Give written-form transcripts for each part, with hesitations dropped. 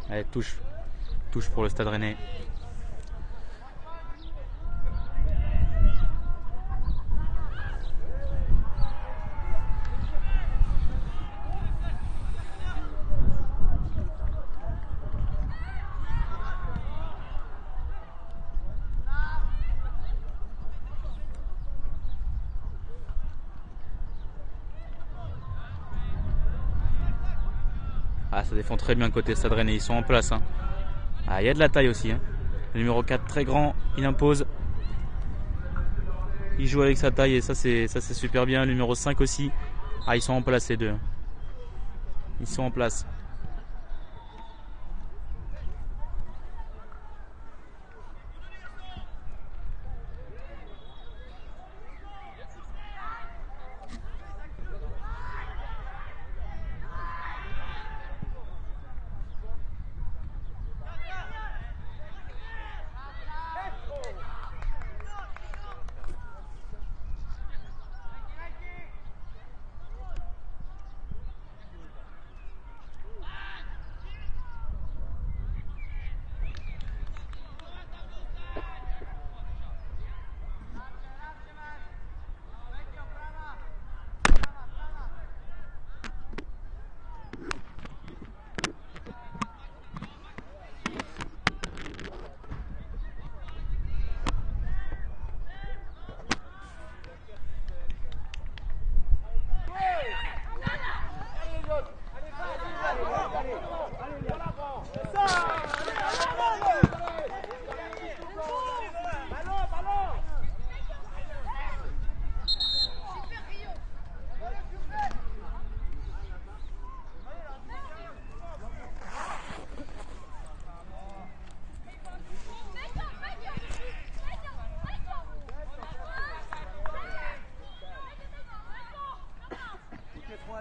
Allez, touche pour le Stade Rennais. Ah, ça défend très bien côté Stade Rennais, ils sont en place. Hein. Ah, il y a de la taille aussi. Hein. Le numéro 4 très grand, il impose. Il joue avec sa taille et ça c'est super bien. Le numéro 5 aussi. Ah, ils sont en place les deux. Ils sont en place.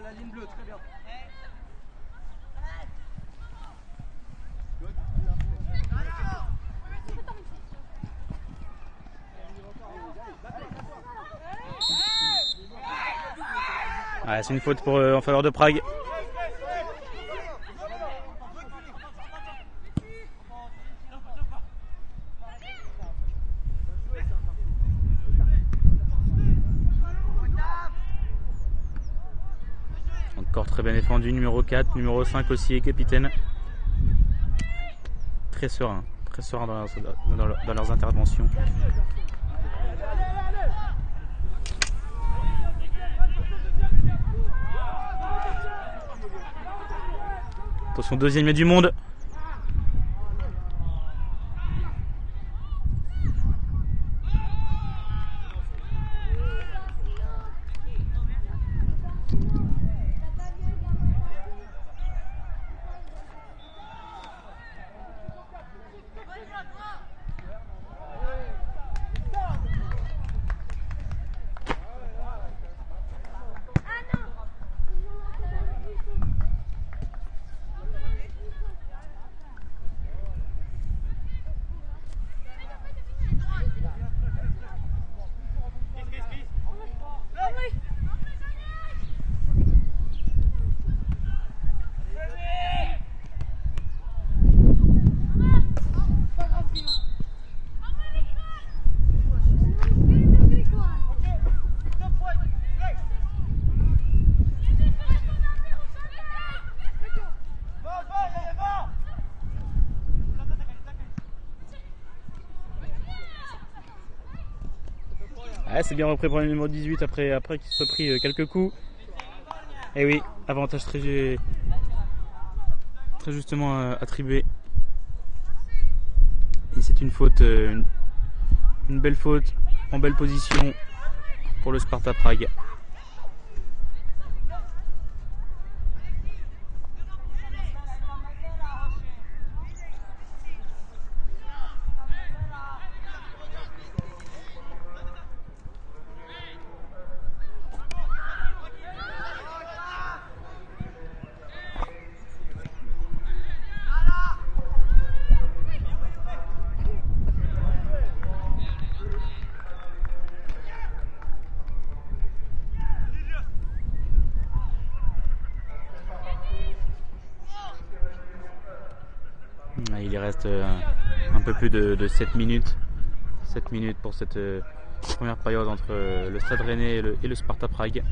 La ligne bleue, très bien. Ouais, c'est une faute en faveur de Prague. Encore très bien défendu, numéro 4, numéro 5 aussi est capitaine. Très serein dans leurs interventions. Attention, deuxième du monde. Ah, c'est bien repris pour le numéro 18 après qu'il soit pris quelques coups. Et oui, avantage très justement attribué. Et c'est une faute, une belle faute, en belle position pour le Sparta Prague. Là, il y reste un peu plus de 7 minutes. 7 minutes pour cette première période entre le Stade Rennais et le Sparta Prague.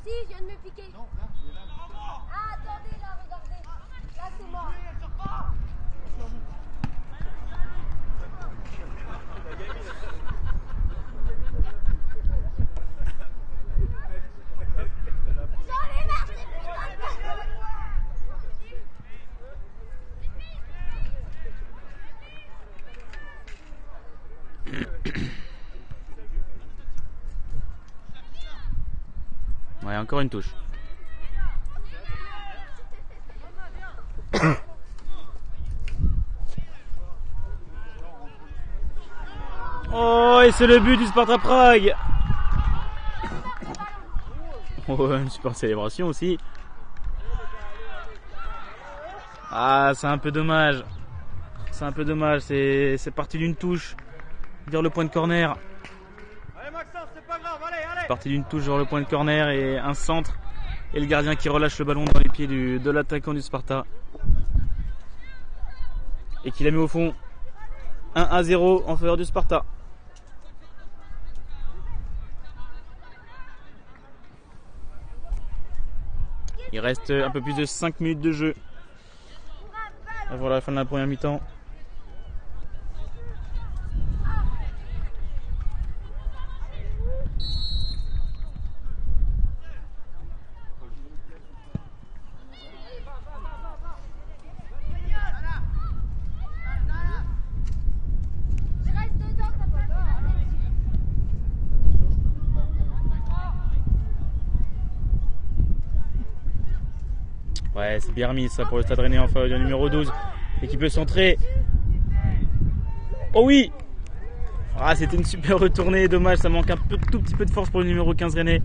Si, je viens de me piquer. Ah, attendez, là, regardez. Là, c'est mort. J'en ai marre, ces putains de ballons. Ouais, encore une touche. Oh, et c'est le but du Sparta Prague. Oh, une super célébration aussi. Ah, c'est un peu dommage. C'est un peu dommage. C'est parti d'une touche vers le point de corner. Allez Maxence, c'est pas grave, allez. Parti d'une touche vers le point de corner et un centre. Et le gardien qui relâche le ballon dans les pieds de l'attaquant du Sparta. Et qui la met au fond. 1-0 en faveur du Sparta. Il reste un peu plus de 5 minutes de jeu. Voilà la fin de la première mi-temps. Je reste dedans, t'as pas le droit. Ouais, c'est bien remis ça pour le Stade Rennais en faveur du numéro 12. Et qui peut centrer. Oh oui! Ah, c'était une super retournée. Dommage, ça manque tout petit peu de force pour le numéro 15 Rennais.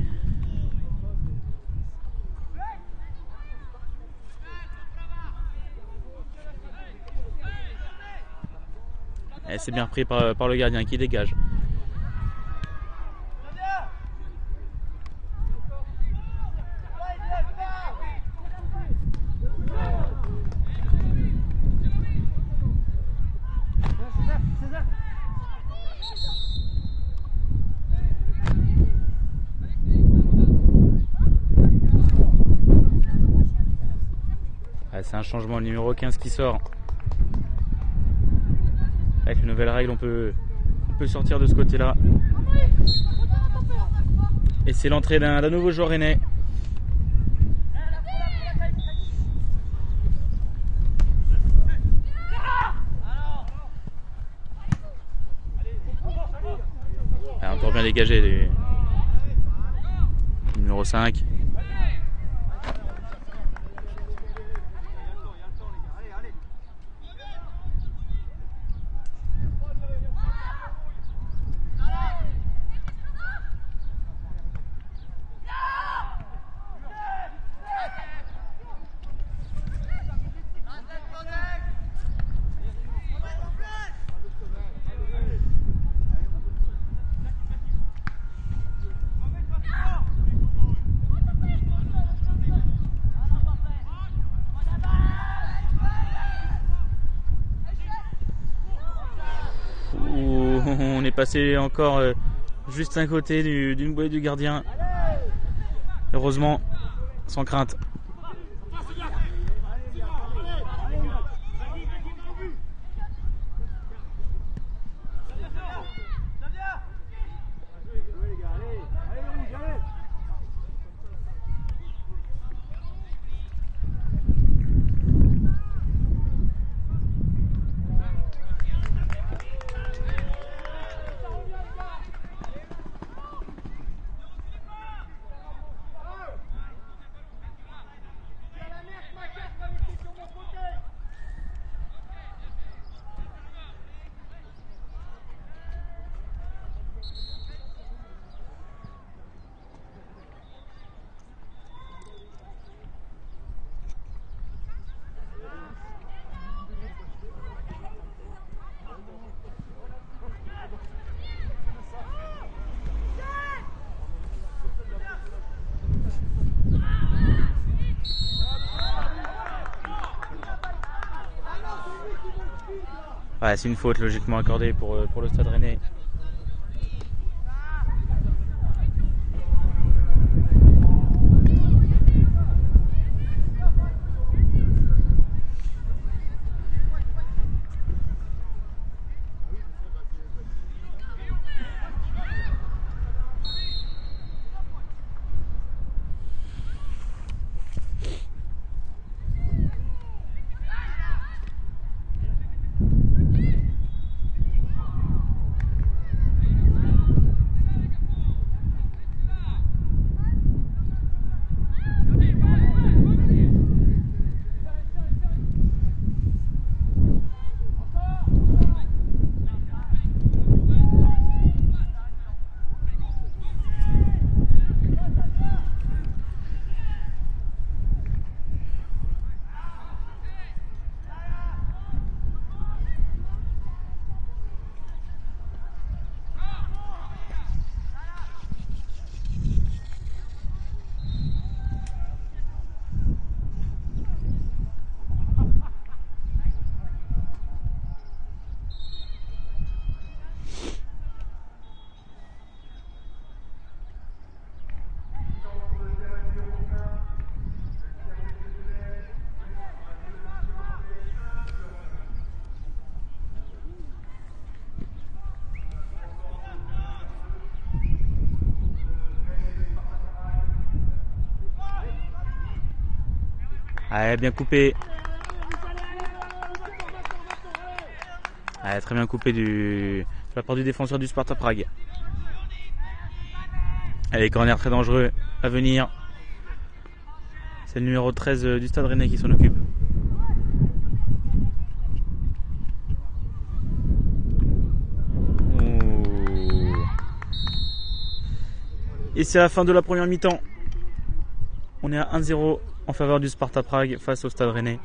Et c'est bien repris par le gardien qui dégage. C'est un changement, le numéro 15 qui sort. Avec une nouvelle règle, on peut sortir de ce côté-là. Et c'est l'entrée d'un nouveau joueur rennais. Encore bien dégagé du numéro 5. On est passé encore juste à côté d'une bouée du gardien. Heureusement, sans crainte. Ouais, c'est une faute logiquement accordée pour le Stade Rennais. Allez, bien coupé. Allez, très bien coupé de la part du défenseur du Sparta Prague. Allez, corner très dangereux à venir. C'est le numéro 13 du Stade Rennais qui s'en occupe. Et c'est la fin de la première mi-temps. On est à 1-0 en faveur du Sparta Prague face au Stade Rennais.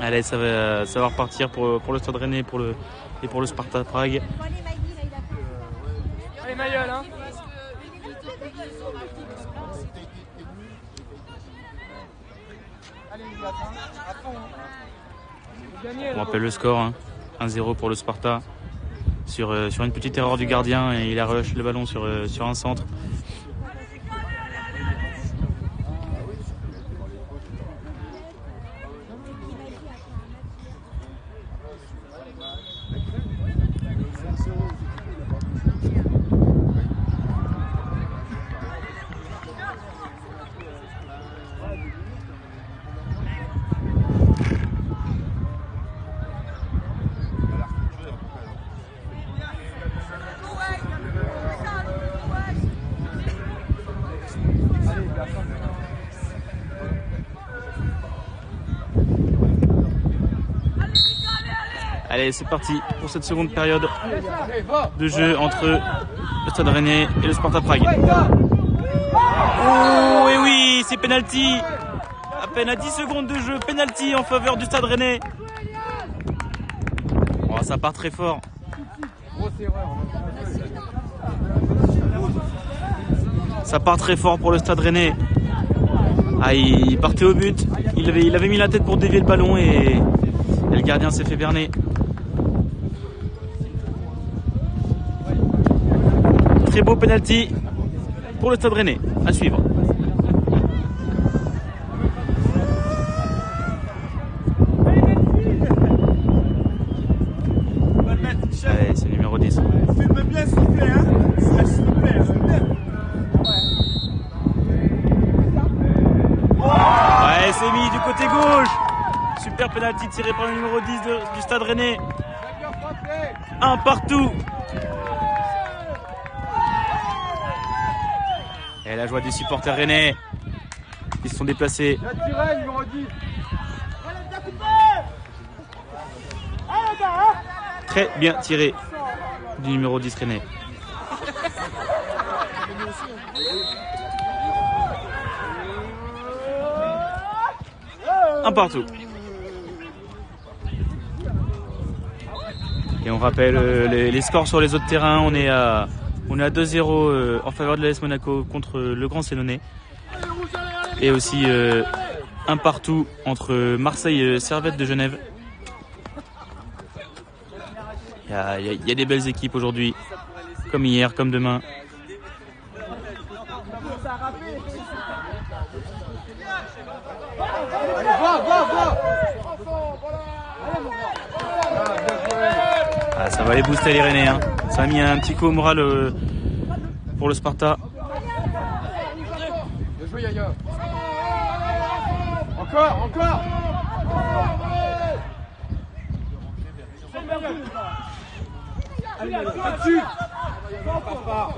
Allez, ça va repartir pour le Stade Rennais et pour le Sparta Prague. Allez, Mayol, hein. On rappelle le score, hein. 1-0 pour le Sparta sur une petite erreur du gardien et il a relâché le ballon sur un centre. Allez, c'est parti pour cette seconde période de jeu entre le Stade Rennais et le Sparta Prague. Oh, et oui, c'est penalty. À peine à 10 secondes de jeu, penalty en faveur du Stade Rennais. Oh, ça part très fort. Ça part très fort pour le Stade Rennais. Ah, il partait au but. Il avait mis la tête pour dévier le ballon et le gardien s'est fait berner. Très beau penalty pour le Stade Rennais. À suivre. Allez, c'est le numéro 10. Filme bien, s'il vous plaît, hein. S'il vous plaît, s'il vous plaît. côté gauche. Super penalty tiré par le numéro 10 du Stade Rennais. Un partout. Et la joie des supporters rennais. Ils se sont déplacés. Très bien tiré du numéro 10 Rennais. Un partout. Et on rappelle les scores sur les autres terrains. On est à 2-0 en faveur de l'AS Monaco contre le Grand Sénonais. Et aussi un partout entre Marseille et Servette de Genève. Il y a des belles équipes aujourd'hui, comme hier, comme demain. Ah, ça va les booster les Rennais. Hein. Ça a mis un petit coup au moral pour le Sparta. Bien joué Yaya. Encore. Allez, dessus.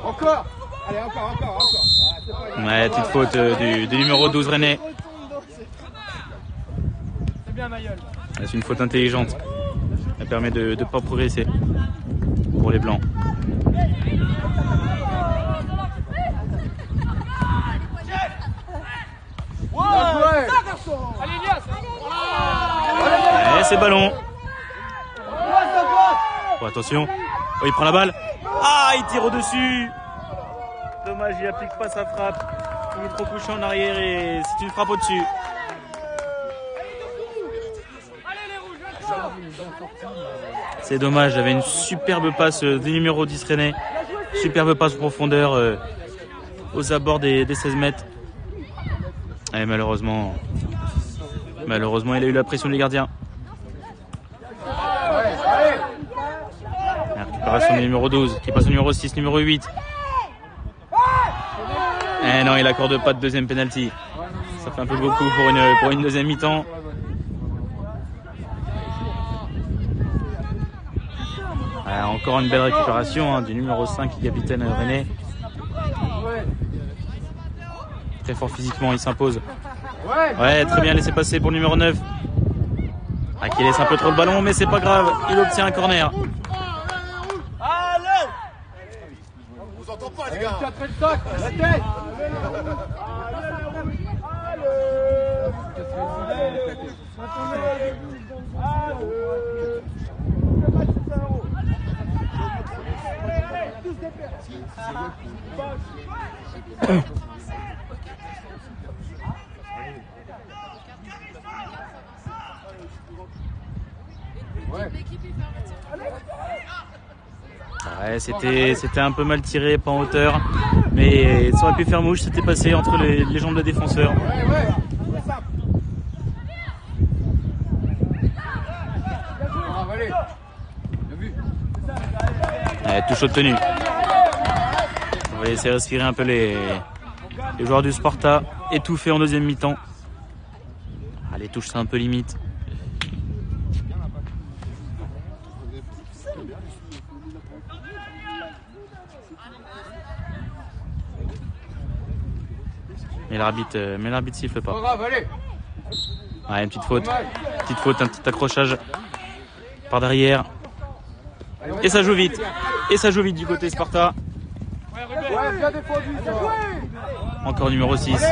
Encore. Allez, encore. Ouais, petite faute du numéro 12 Rennais. C'est bien Mayol. C'est une faute intelligente. Elle permet de ne pas progresser pour les Blancs. Ouais, c'est ballon. Oh, attention. Oh, il prend la balle. Ah, il tire au-dessus. Dommage, il applique pas sa frappe. Il est trop couché en arrière et c'est une frappe au-dessus. C'est dommage, j'avais une superbe passe du numéro 10 Rennais. Superbe passe profondeur aux abords des 16 mètres. Et malheureusement, il a eu la pression du gardien. La récupération du numéro 12 qui passe au numéro 6, numéro 8. Eh non, il accorde pas de deuxième penalty. Ça fait un peu beaucoup pour une deuxième mi-temps. Encore une belle récupération du numéro 5, capitaine Rennais. Très fort physiquement, il s'impose. Ouais, très bien laissé passer pour le numéro 9. Qui laisse un peu trop le ballon, mais c'est pas grave. Il obtient un corner. Allez. On vous entend pas les gars. La tête. Ouais, c'était un peu mal tiré, pas en hauteur, mais ça aurait pu faire mouche, c'était passé entre les jambes de défenseur. Touche obtenue. On va laisser respirer un peu les joueurs du Sparta, étouffés en deuxième mi-temps. Les touches c'est un peu limite. Mais l'arbitre siffle pas. Ouais, une petite faute, un petit accrochage par derrière. Et ça joue vite. Du côté Sparta. Encore numéro 6.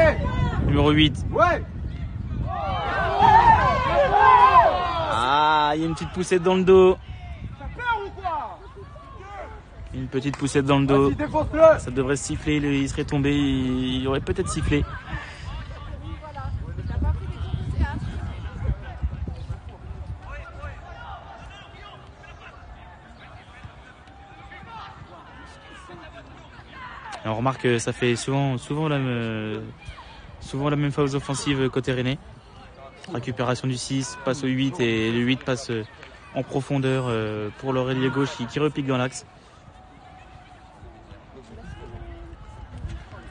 Numéro 8. Ah, il y a une petite poussette dans le dos. Une petite poussette dans le dos. Ça devrait siffler, il serait tombé, il aurait peut-être sifflé. Et on remarque que ça fait souvent la même phase offensive côté Rennais. Récupération du 6, passe au 8 et le 8 passe en profondeur pour l'ailier gauche qui repique dans l'axe.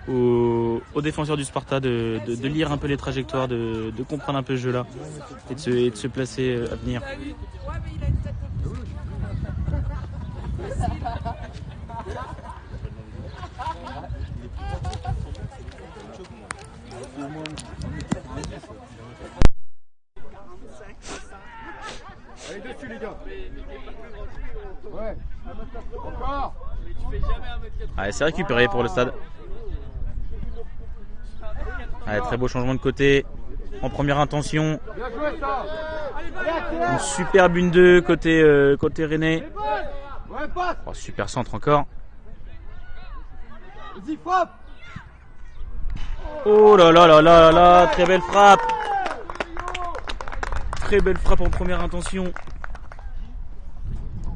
Au aux défenseurs du Sparta de lire un peu les trajectoires, de comprendre un peu ce jeu-là et de se placer à venir. Allez dessus les gars. Ouais. Encore. Allez, c'est récupéré pour le stade. Allez, très beau changement de côté. En première intention. Bien joué ça. Une superbe 1-2 côté Rennais. Ouais, passe. Oh, super centre encore. Vas-y, frappe. Oh là là là là là, très belle frappe. Très belle frappe en première intention.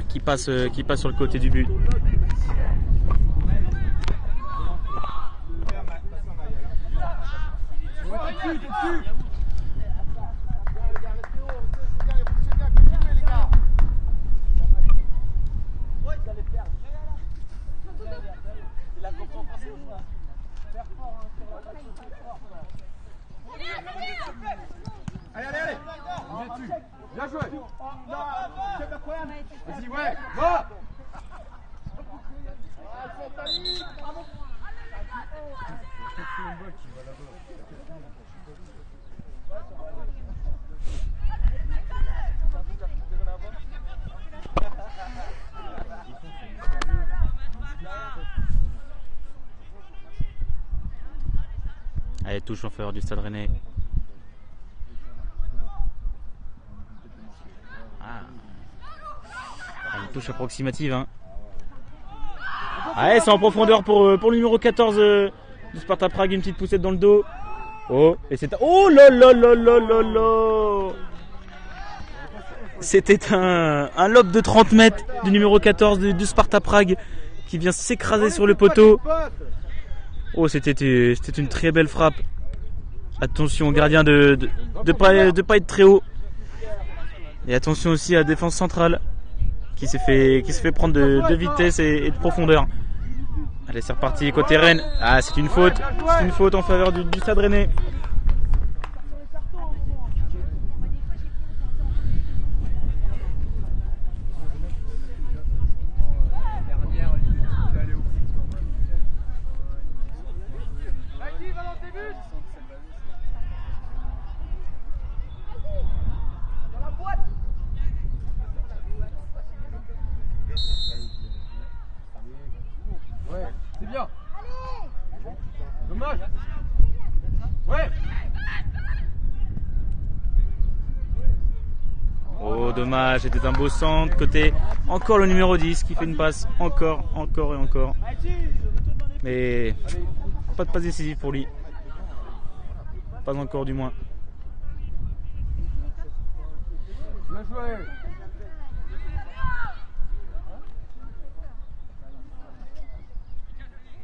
Qui passe sur le côté du but. Allez, allez, allez. Vous êtes dessus. Bien joué. Vas-y, ouais. Va. Allez, touche en faveur du Stade Rennais. Une touche approximative. Hein. Allez, c'est en profondeur pour le numéro 14 du Sparta Prague. Une petite poussette dans le dos. Oh, et c'est oh là là là là là là. C'était un lob de 30 mètres du numéro 14 du Sparta Prague qui vient s'écraser sur le poteau. Oh, c'était une très belle frappe. Attention au gardien de pas être très haut. Et attention aussi à la défense centrale qui s'est fait prendre de vitesse et de profondeur. Allez, c'est reparti côté Rennes. Ah, c'est une faute. C'est une faute en faveur du Stade Rennais. C'est bien. Dommage. Ouais. Oh, dommage, c'était un beau centre. Côté, encore le numéro 10 qui fait une passe. Encore et encore. Mais pas de passe décisive pour lui. Pas encore du moins. Bien joué.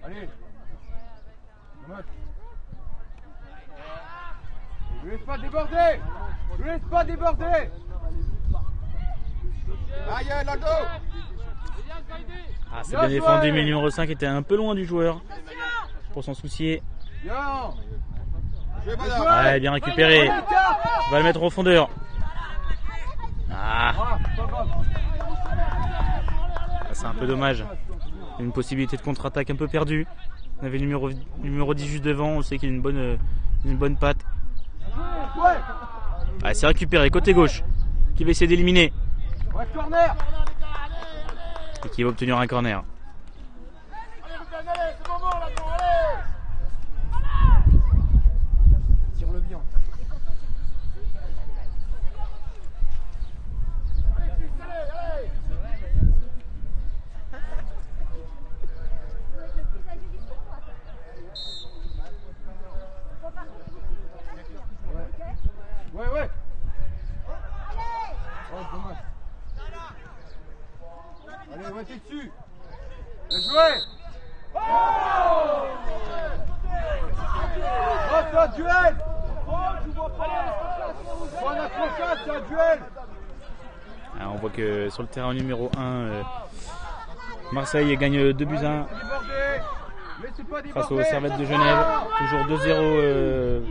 Allez. Dommage. Ne laisse pas déborder. Ne laisse pas déborder. Aïe, Lando. Ah, c'est bien défendu, mais le numéro 5 était un peu loin du joueur pour s'en soucier. Bien. Ouais, bien récupéré. On va le mettre en profondeur. Ah, c'est un peu dommage. Une possibilité de contre-attaque un peu perdue. On avait le numéro 10 juste devant. On sait qu'il a une bonne patte. Ah, c'est récupéré côté gauche. Qui va essayer d'éliminer. Et qui va obtenir un corner. Tire-le bien. Ouais. Oh, dommage. Allez, ouais, t'es dessus. Bien joué. Oh, c'est un duel. C'est un accrochage, c'est un duel. Alors, on voit que sur le terrain numéro 1, Marseille gagne 2-1. Face aux Servettes de Genève. Toujours 2-0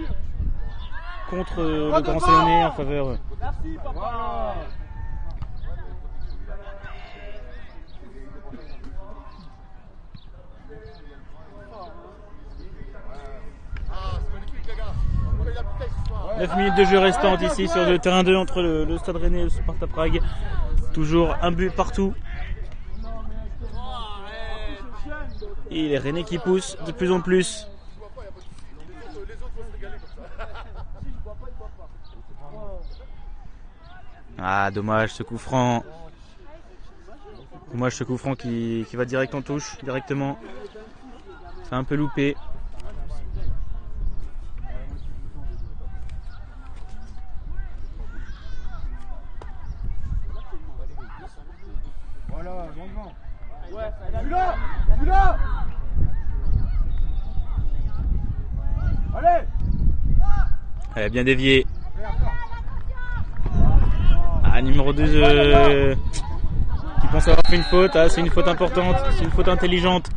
contre le Grand Sénégalais en faveur. Merci, papa. Ah, c'est magnifique, les gars. On a eu la vitesse ce soir. 9 minutes de jeu restantes ici sur le terrain 2 entre le Stade Rennais et le Sparta Prague. Toujours un but partout. Et les Rennais qui poussent de plus en plus. Les autres vont se régaler comme ça. Ah, dommage ce coup franc. Dommage ce coup franc qui va direct en touche, directement. C'est un peu loupé. Voilà, longuement. Ouais, là, là. Allez. Elle a bien dévié. Ah, numéro 2 qui pense avoir fait une faute. Ah, c'est une faute importante, c'est une faute intelligente.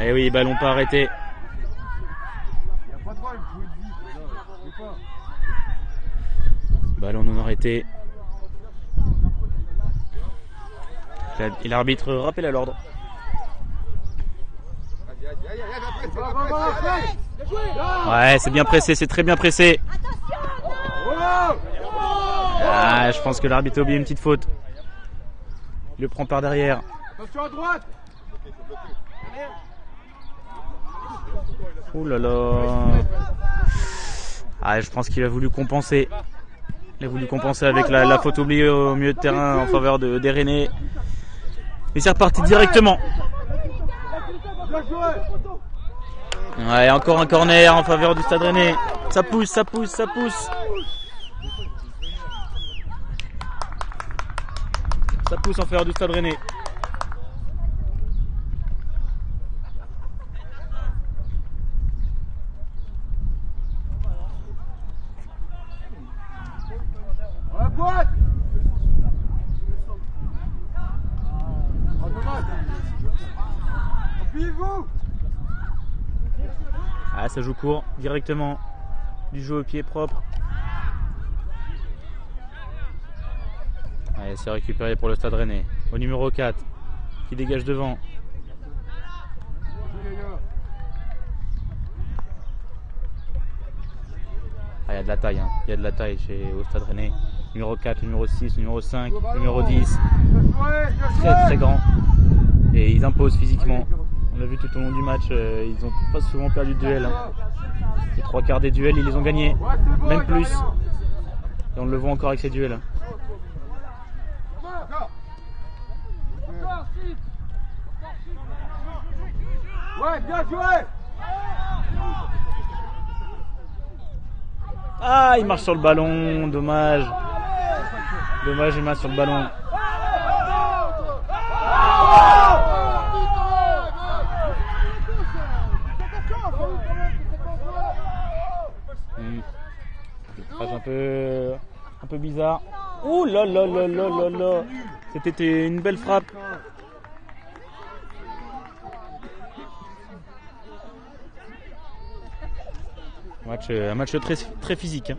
Eh oui, ballon pas arrêté. Il n'y a pas de droit, il faut jouer vite. Ballon non arrêté. Et l'arbitre rappelle à l'ordre. Ouais, c'est bien pressé, c'est très bien pressé. Ah, je pense que l'arbitre a oublié une petite faute. Il le prend par derrière. Attention à droite. Oh là là. Ah, je pense qu'il a voulu compenser. Il a voulu compenser avec la faute oubliée au milieu de terrain en faveur des Rennais. Et c'est reparti directement. Ouais, encore un corner en faveur du Stade Rennais. Ça pousse, ça pousse, ça pousse. Ça pousse en faveur du Stade Rennais. La boîte. Appuyez-vous. Ah, ça joue court directement. Du jeu au pied propre. Allez, c'est récupéré pour le Stade Rennais. Au numéro 4 qui dégage devant. Ah, il y a de la taille, hein. Il y a de la taille au Stade Rennais. Numéro 4, numéro 6, numéro 5, numéro 10. Très très grand. Et ils imposent physiquement. On l'a vu tout au long du match, ils n'ont pas souvent perdu de duel. Hein. Les 3/4 des duels, ils les ont gagnés. Même plus. Et on le voit encore avec ces duels. Ouais, bien joué. Ah, il marche sur le ballon, dommage. Dommage, il marche sur le ballon. Un peu bizarre. Ouh là là là là là là. C'était une belle frappe. Un match très physique. Hein.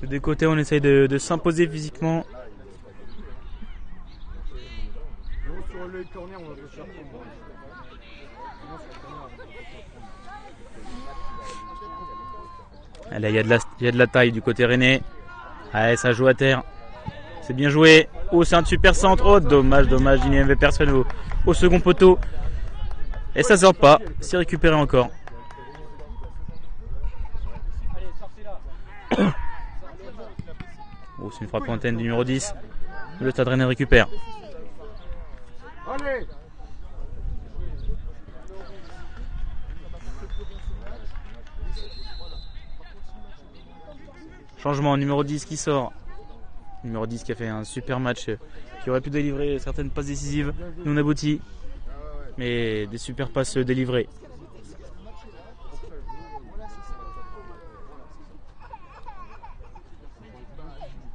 De deux côtés, on essaye de s'imposer physiquement. Sur le corner, on va se faire. Là, il y a de la taille du côté rennais. Allez, ça joue à terre. C'est bien joué. Oh, c'est un super centre. Oh, dommage, dommage. Il n'y avait personne au second poteau. Et ça sort pas. C'est récupéré encore. Oh, c'est une frappe lointaine du numéro 10. Le Stade Rennais récupère. Allez. Changement, numéro 10 qui sort. Numéro 10 qui a fait un super match, qui aurait pu délivrer certaines passes décisives, non abouties, mais des super passes délivrées.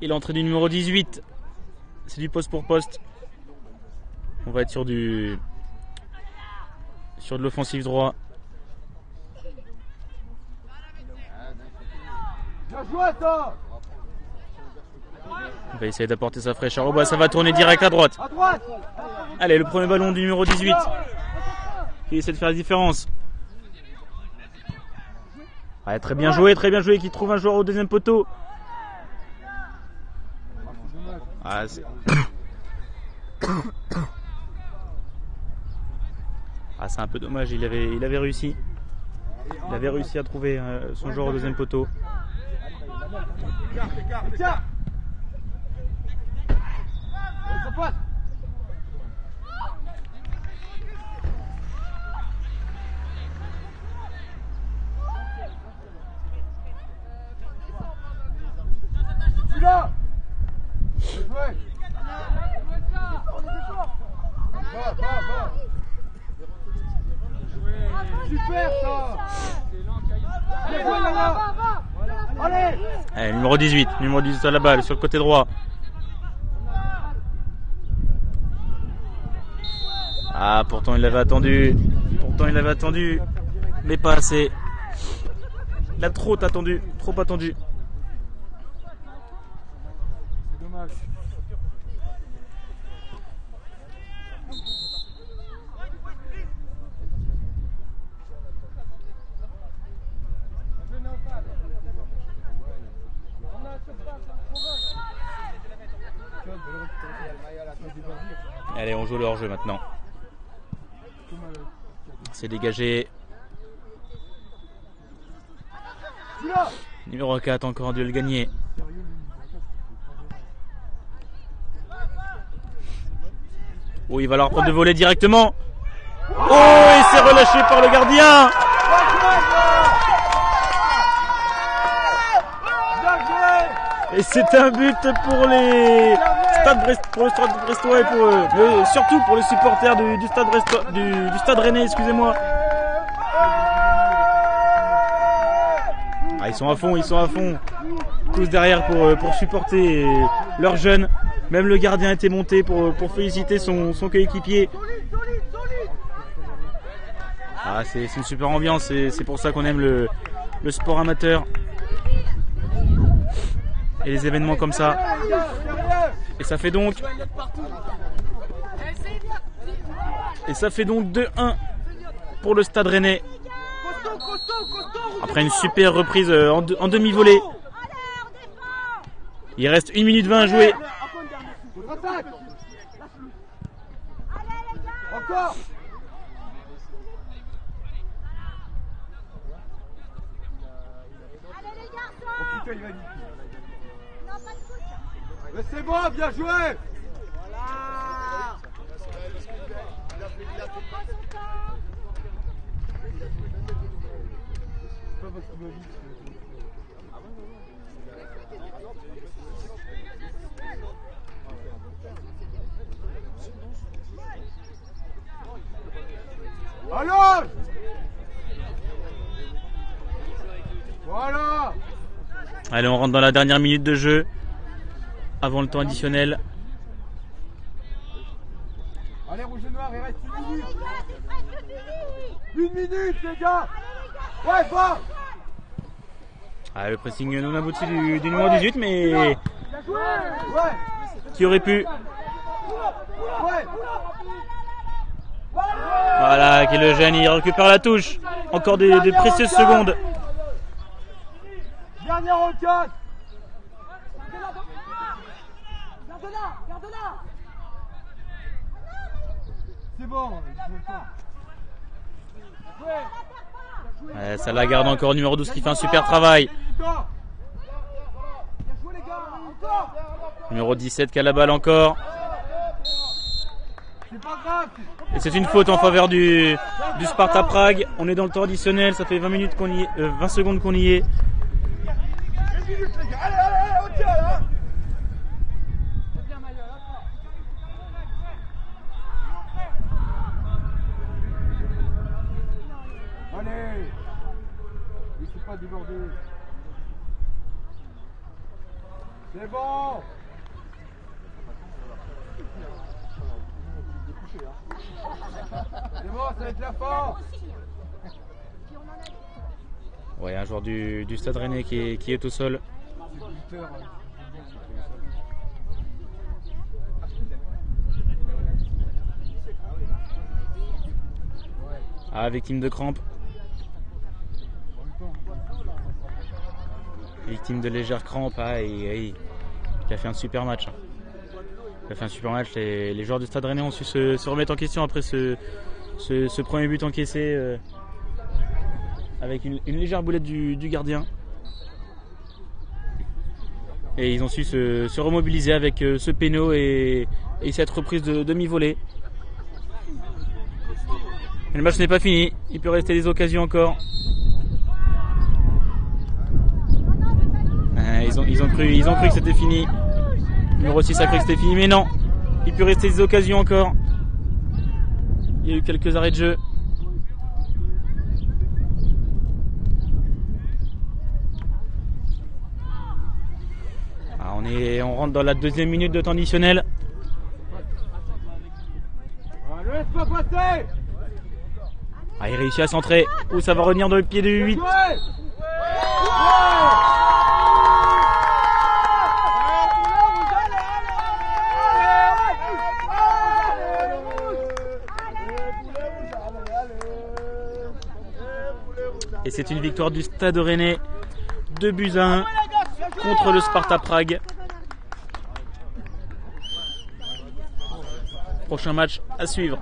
Et l'entrée du numéro 18, c'est du poste pour poste. On va être sur de l'offensive droit. Bien joué, ça. On va essayer d'apporter sa fraîcheur. Oh bah ça va tourner direct à droite. À droite. Allez, le premier ballon du numéro 18. Il essaie de faire la différence. Ouais, très bien joué, qui trouve un joueur au deuxième poteau. Ah, c'est... ah, c'est un peu dommage, il avait réussi. Il avait réussi à trouver son joueur au deuxième poteau. Tiens. Ça passe. Celui-là. Bien joué. Va. Super ça. Allez, va. Allez. Allez, numéro 18 à la balle sur le côté droit. Ah, pourtant il l'avait attendu, mais pas assez. Il a trop attendu. C'est dommage. Allez, on joue le hors-jeu maintenant. C'est dégagé. Numéro 4, encore un duel gagné. Oh, il va leur prendre de voler directement. Oh, il s'est relâché par le gardien. Et c'est un but pour le Stade Brestois et mais surtout pour les supporters du Stade Rennais, excusez-moi. Ah, ils sont à fond. Tous derrière pour supporter leurs jeunes. Même le gardien était monté pour féliciter son coéquipier. Ah, c'est une super ambiance, c'est pour ça qu'on aime le sport amateur. Et les événements comme ça. Et ça fait donc 2-1 pour le Stade Rennais. Après une super reprise en demi-volée. Il reste 1 minute 20 à jouer. Encore. Mais c'est bon, bien joué. Voilà. Allons. Voilà. Allez, on rentre dans la dernière minute de jeu. Avant le temps additionnel. Allez, rouge et noir, il reste 1 minute. 1 minute, les gars. Ouais, va. Ah, le pressing non abouti du numéro 18, mais qui aurait pu. Voilà, qui est le jeune, il récupère la touche. Encore des précieuses secondes. Dernière enquête. C'est bon. Ouais, ça la garde encore, numéro 12 qui fait un super travail. Numéro 17 qui a la balle encore. Et c'est une faute en faveur du Sparta Prague. On est dans le temps additionnel, ça fait 20 secondes qu'on y est. Allez, laissez pas déborder. C'est bon. C'est bon, ça va être la fin. Ouais, un joueur du Stade Rennais qui est au sol. Ah, victime de crampes. Victime de légères crampes. Ah, il a fait un super match. Il a fait un super match. Les joueurs du Stade Rennais ont su se remettre en question après ce premier but encaissé avec une légère boulette du gardien. Et ils ont su se remobiliser avec ce péno et cette reprise de demi-volée. Et le match n'est pas fini, il peut rester des occasions encore. Ils ont cru que c'était fini. Numéro 6 a cru que c'était fini, mais non. Il peut rester des occasions encore. Il y a eu quelques arrêts de jeu. On rentre dans la deuxième minute de temps additionnel. Laisse pas passer. Ah, il réussit à centrer. Ouh, ça va revenir dans le pied de 8. Et c'est une victoire du Stade Rennais, 2-1 contre le Sparta Prague. Prochain match à suivre.